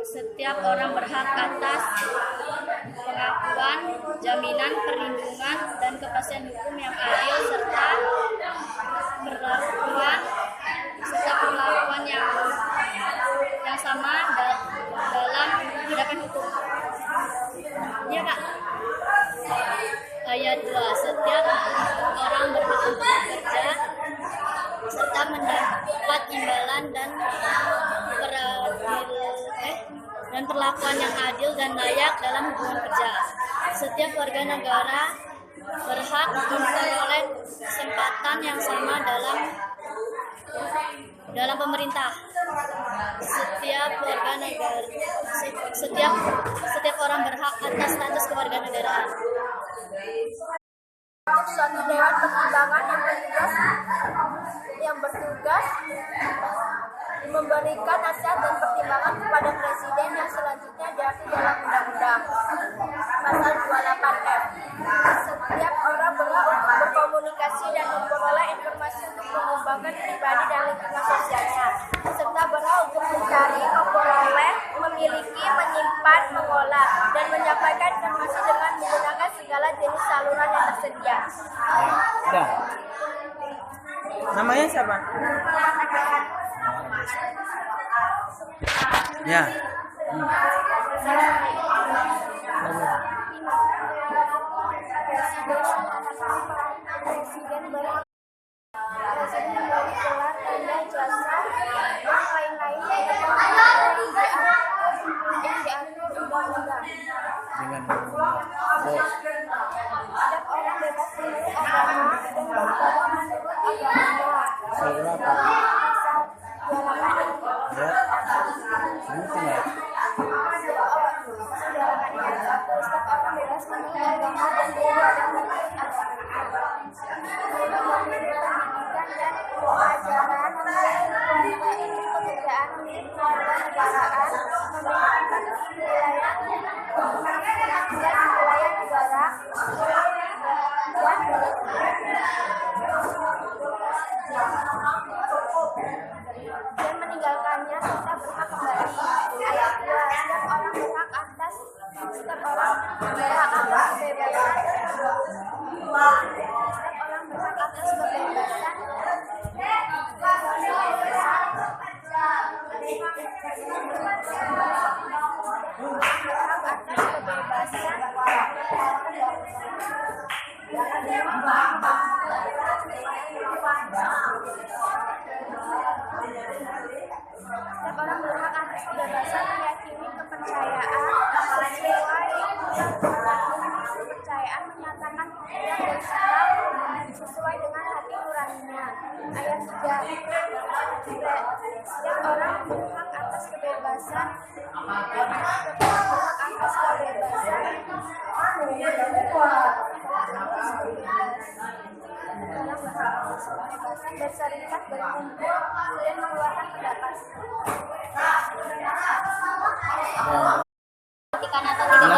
Setiap orang berhak atas pengakuan, jaminan, perlindungan, dan kepastian hukum yang adil serta perlakuan yang sama dalam hadapan hukum. Ya, Kak. Ayat 2. Setiap orang berhak untuk bekerja serta mendapat imbalan dan perlakuan yang adil dan layak dalam hubungan kerja. Setiap warga negara berhak memperoleh kesempatan yang sama dalam pemerintah. Setiap orang berhak atas status kewarganegaraan. Suatu dewan pertimbangan yang bertugas memberikan nasihat dan pertimbangan kepada presiden yang selanjutnya diatur dalam undang-undang. Pasal 28F. Setiap orang berhak untuk berkomunikasi dan memperoleh informasi untuk mengembangkan pribadi dan lingkungan sosialnya, serta berhak untuk mencari, memperoleh, memiliki, menyimpan, mengolah, dan menyampaikan informasi dengan menggunakan segala jenis saluran yang tersedia. Udah. Namanya siapa? Ya. Presiden memberi gelar tanda jasa dan lain-lain yang diatur undang-undang. Setiap orang bebas memilih agama dan beribadah menurut agamanya. Dan meninggalkannya serta berhak kembali. Ayat 2. Setiap orang berhak atas kebebasan. Setiap orang berhak atas kebebasan. Setiap orang berhak atas kebebasan meyakini kepercayaan menyatakan yang bersikap sesuai dengan hati nuraninya. Ayat 3. Setiap orang berhak atas kebebasan berserikat, berkumpul, dan mengeluarkan pendapat.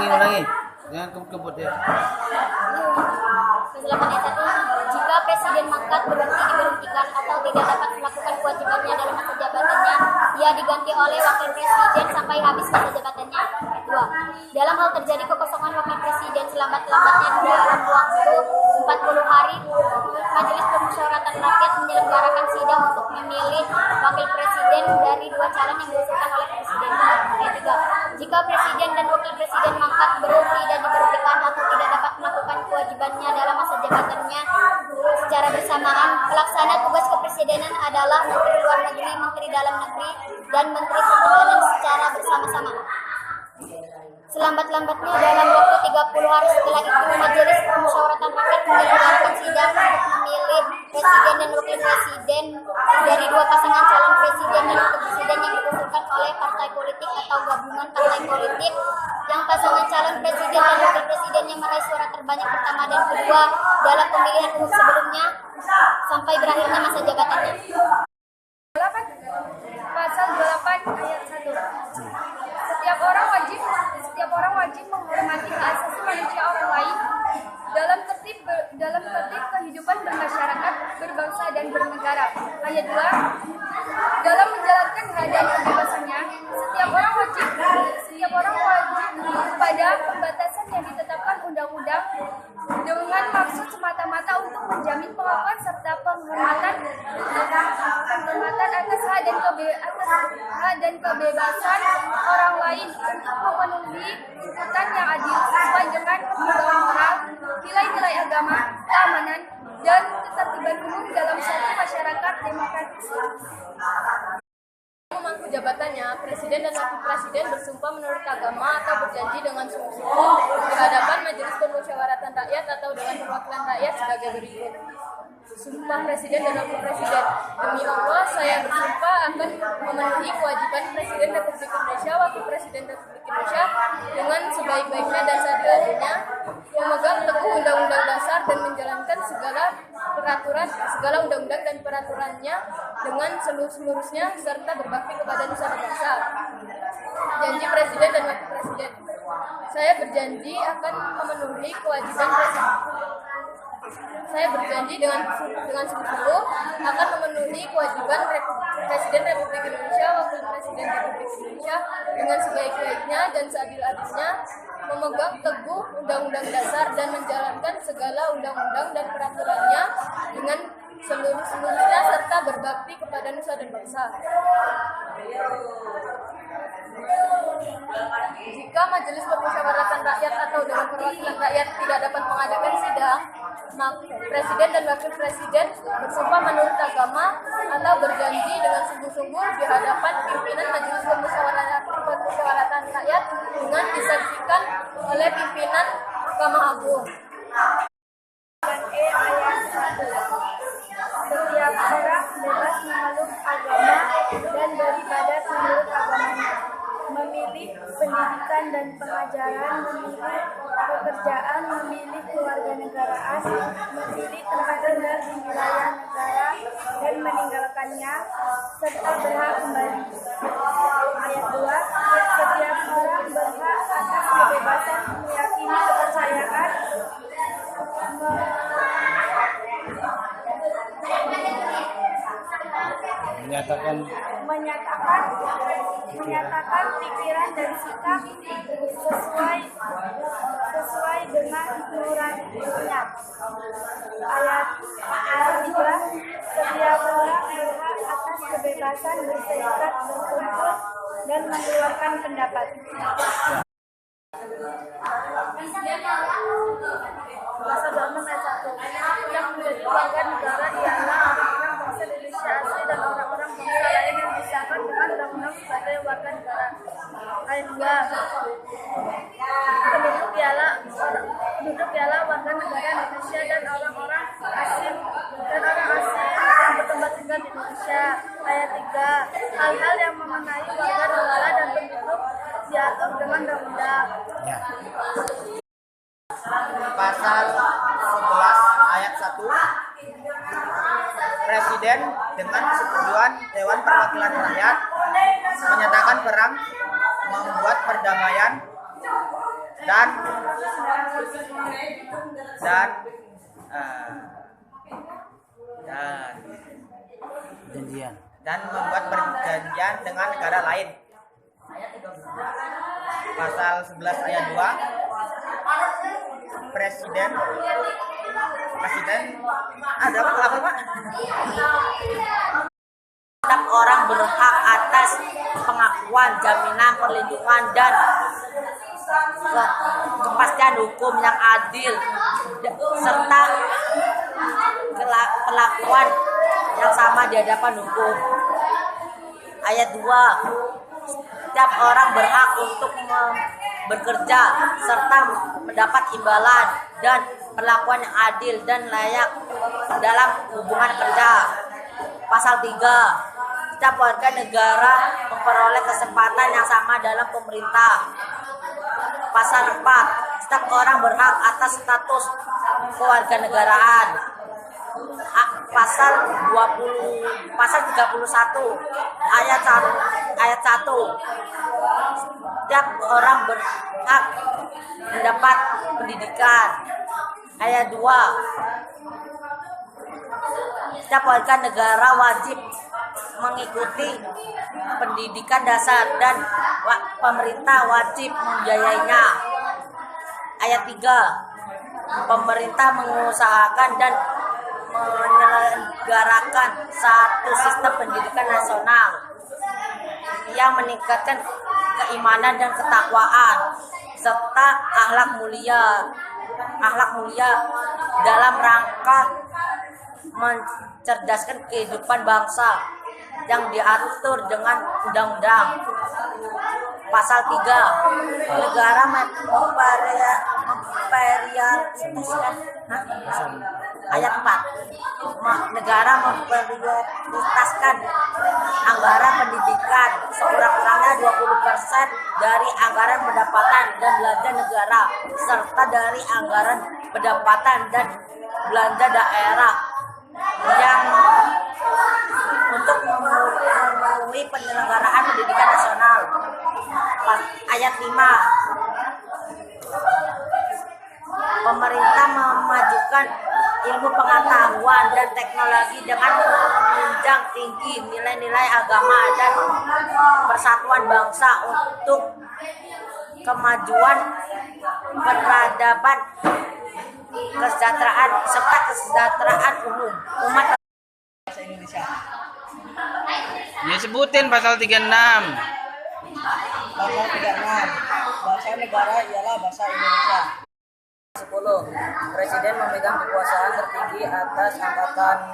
Ulangi. Jangan kebut ya. Ke-8 ayat 1. Jika presiden mangkat berhenti diberhentikan atau tidak dapat melakukan kewajibannya dalam masa jabatannya, ia diganti oleh wakil presiden sampai habis masa jabatannya. 2. Dalam hal terjadi kekosongan wakil presiden selambat-lambatnya dalam waktu 40 hari, Majelis Permusyawaratan Rakyat menyelenggarakan sidang untuk memilih wakil presiden dari 2 calon yang diusulkan oleh presiden. Ayat 3. Jika presiden dan wakil presiden mangkat berhenti dan diberhentikan atau tidak dapat melakukan kewajibannya dalam masa jabatannya secara bersamaan, pelaksana tugas kepresidenan adalah Menteri Luar Negeri, Menteri Dalam Negeri, dan Menteri Pertahanan secara bersama-sama. Selambat-lambatnya dalam waktu 30 hari setelah itu, Majelis Permusyawaratan Rakyat menyelenggarakan sidang untuk memilih presiden dan wakil presiden dari 2 pasangan calon presiden dan wakil presiden yang diusulkan oleh partai politik atau gabungan partai politik yang pasangan calon presiden dan wakil presidennya meraih suara terbanyak pertama dan kedua dalam pemilihan umum sebelumnya sampai berakhirnya masa jabatannya. Pasal 28 ayat 1. Setiap orang wajib menghormati hak asasi manusia orang lain dalam tertib kehidupan bermasyarakat, berbangsa dan bernegara. Ayat 2. Dalam menjalankan hak dan kebebasan dengan maksud semata-mata untuk menjamin pengakuan serta penghormatan atas hak dan kebebasan orang lain untuk memenuhi tuntutan yang adil sesuai dengan perkembangan moral, nilai-nilai agama, keamanan, dan ketertiban umum dalam suatu masyarakat demokratis. Memangku jabatannya, Presiden dan Wakil Presiden bersumpah menurut agama atau berjanji dengan sungguh-sungguh di hadapan Majelis Permusyawaratan Rakyat atau Dewan Perwakilan Rakyat sebagai berikut. Sumpah Presiden dan Wakil Presiden. Demi Allah, saya bersumpah akan memenuhi kewajiban Presiden Republik Indonesia, Wakil Presiden Republik Indonesia dengan sebaik-baiknya dan seadil-adilnya, memegang teguh Undang-Undang Dasar dan menjalankan segala undang-undang dan peraturannya dengan seluruh-seluruhnya serta berbakti kepada nusa dan bangsa. Janji Presiden dan Wakil Presiden. Saya berjanji akan memenuhi kewajiban Presiden. Saya berjanji dengan sungguh-sungguh akan memenuhi kewajiban Presiden Republik Indonesia, Wakil Presiden Republik Indonesia dengan sebaik-baiknya dan seadil-adilnya, memegang teguh Undang-Undang Dasar dan menjalankan segala undang-undang dan peraturannya dengan seluruh-seluruhnya serta berbakti kepada nusa dan bangsa. Jika Majelis Permusyawaratan Rakyat atau Dewan Perwakilan Rakyat tidak dapat mengadakan sidang, Presiden dan Wakil Presiden bersumpah menurut agama atau berjanji dengan sungguh-sungguh di hadapan pimpinan Majelis Permusyawaratan Rakyat dengan disaksikan oleh pimpinan Mahkamah Agung. Ayat 1. Setiap orang bebas memeluk agama dan beribadat menurut agamanya, memilih pendidikan dan pengajaran, memilih pekerjaan, memilih kewarganegaraan, memilih tempat tinggal di wilayah negara dan meninggalkannya, serta berhak kembali. Ayat 2. Setiap orang berhak atas kebebasan meyakini kepercayaan, menyatakan pikiran dan sikap sesuai dengan nuraninya. Ayat 3. Setiap orang berhak atas kebebasan berserikat, berkumpul, dan mengeluarkan pendapat. Pasal 26 ayat 1. Yang menjadi warga negara ialah orang-orang bangsa Indonesia asli dan orang-orang bangsa lain yang disahkan dengan undang-undang sebagai warga negara. Ayat 2. Penduduk ialah warga negara Indonesia dan orang asing yang bertempat tinggal di Indonesia. Ayat 3. Hal-hal yang mengenai warga negara dan penduduk diatur dengan undang-undang. Ya. Pasal 11 ayat 1. Presiden dengan persetujuan Dewan Perwakilan Rakyat menyatakan perang, membuat perdamaian dan membuat perjanjian dengan negara lain. Pasal 11 ayat 2. Presiden ada apa Pak? Setiap orang berhak atas pengakuan, jaminan, perlindungan, dan kepastian hukum yang adil serta perlakuan yang sama di hadapan hukum. Ayat 2. Setiap orang berhak untuk bekerja serta mendapat imbalan dan perlakuan yang adil dan layak dalam hubungan kerja. Pasal 3. Setiap warga negara memperoleh kesempatan yang sama dalam pemerintah. Pasal 4. Setiap orang berhak atas status kewarganegaraan. Pasal 31 ayat 1. Setiap orang berhak mendapat pendidikan. Ayat 2. Setiap warga negara wajib mengikuti pendidikan dasar dan pemerintah wajib membiayainya. Ayat 3. pemerintah mengusahakan dan menyelenggarakan satu sistem pendidikan nasional yang meningkatkan keimanan dan ketakwaan serta akhlak mulia dalam rangka mencerdaskan kehidupan bangsa yang diatur dengan undang-undang. Pasal 3, negara ayat 4, negara memprioritaskan anggaran pendidikan sekurang-kurangnya 20% dari anggaran pendapatan dan belanja negara serta dari anggaran pendapatan dan belanja daerah yang untuk memenuhi penyelenggaraan pendidikan nasional. Ayat 5, pemerintah memajukan ilmu pengetahuan dan teknologi dengan menunjang tinggi nilai-nilai agama dan persatuan bangsa untuk kemajuan peradaban, kesejahteraan serta kesejahteraan umum umat. Bahasa Indonesia. Ya sebutin pasal 36. Pasal 36. Bahasa negara ialah bahasa Indonesia. 10. Presiden memegang kekuasaan tertinggi atas angkatan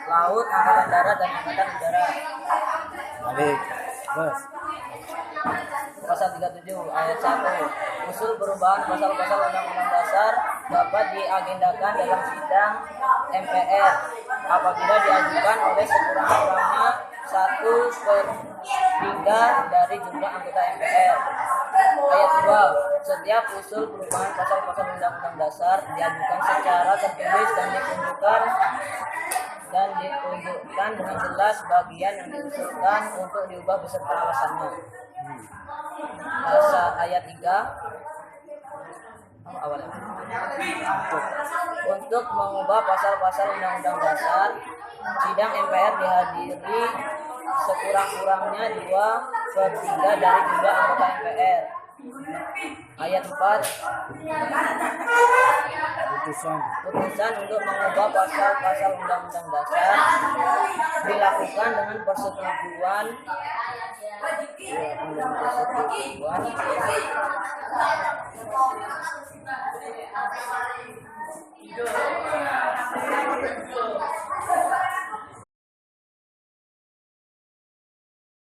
laut, angkatan darat, dan angkatan udara. Balik. Terus. Pasal 37 ayat 1. Usul perubahan pasal-pasal Undang-Undang Dasar dapat diagendakan dalam sidang MPR apabila diajukan oleh sekurang-kurangnya 1/3 dari jumlah anggota MPR. Ayat 2. Setiap usul perubahan pasal-pasal Undang-Undang Dasar diajukan secara tertulis dan ditunjukkan dengan jelas bagian yang diusulkan untuk diubah beserta alasannya. Ayat 3 awalnya. Untuk mengubah pasal-pasal Undang-Undang Dasar, sidang MPR dihadiri sekurang-kurangnya 2/3 dari jumlah anggota MPR. Ayat 4. Putusan untuk mengubah pasal-pasal Undang-Undang Dasar dilakukan dengan persetujuan